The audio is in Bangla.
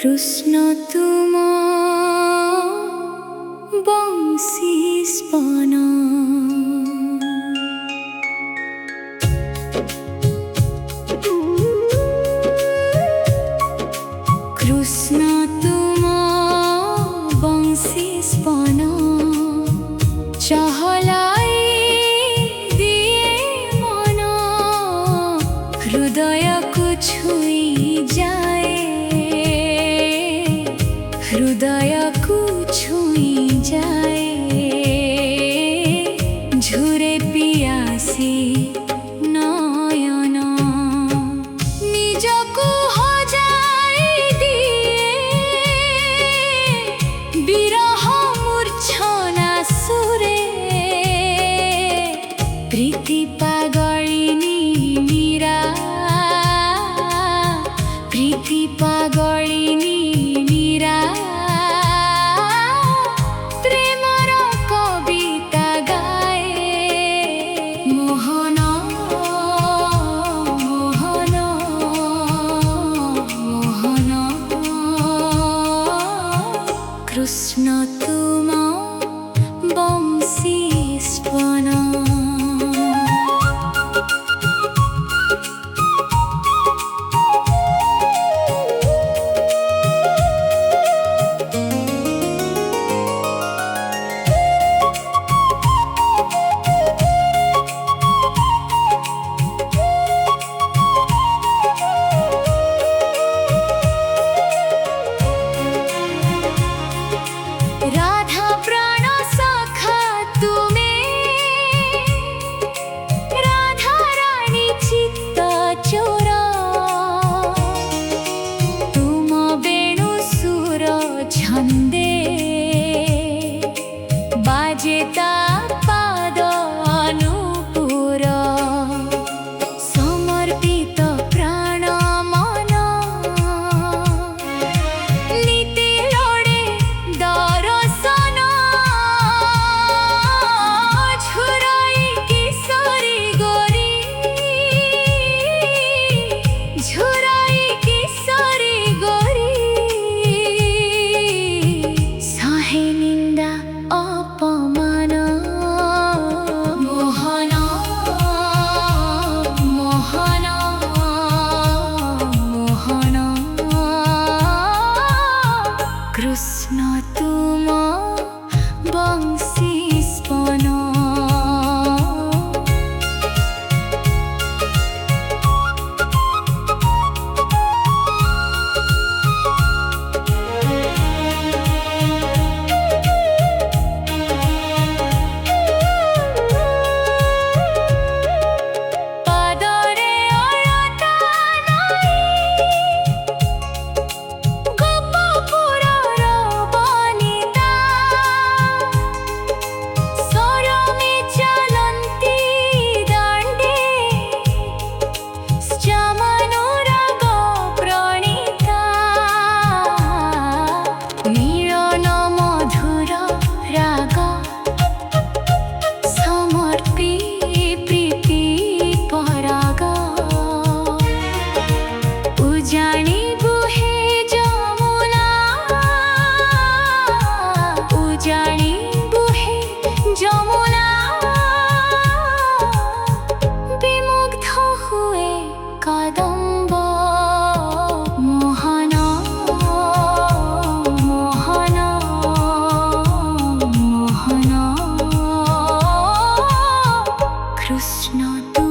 কৃষ্ণ তুম বংশী স্পন কৃষ্ণ তুম বংশী স্পন চহলাই দিয়ে মন হৃদয়কু ছুঁই যায় হৃদয়কু ছুঁই যায় ঝুরে পিয়াসি নয়ন নিজকু হজাই দিয়ে বিরহ মূর্ছনা সুরে প্রীতি পাগলিনী মীরা প্রীতি পাগলিনী মীরা প্রেমর কবিতা গায়ে মোহন মোহন মোহন কৃষ্ণ তুম বংশী স্পন রাধা প্রাণ সখা তুমি রাধা রানী চিত্ত চোর তুম বেণু সুর ছন্দে বাজে তা পাদ অনুপুর সমর্পিত প্রাণ মন নীতি লোড়ে দর্শন ঝুরাই কিশোরী গোরি ঝুরাই কিশোরী গোরি সহে নিন্দা অপমান মোহন মোহন মোহন কৃষ্ণ তুম বংশী স্পন পাদরে অলতা নাই গোপপুরর বনিতা সরমে চলন্তি দাণ্ডে শ্যামানুরাগ প্রণীতা মিলন মধুর রাগ সমর্পি প্রীতি পরাগ উজানি বুহে যমুনা উজানি বুহে যমুনা বিমুগ্ধ হুয়ে কদম্ব মোহন মোহন মোহন কৃষ্ণ তু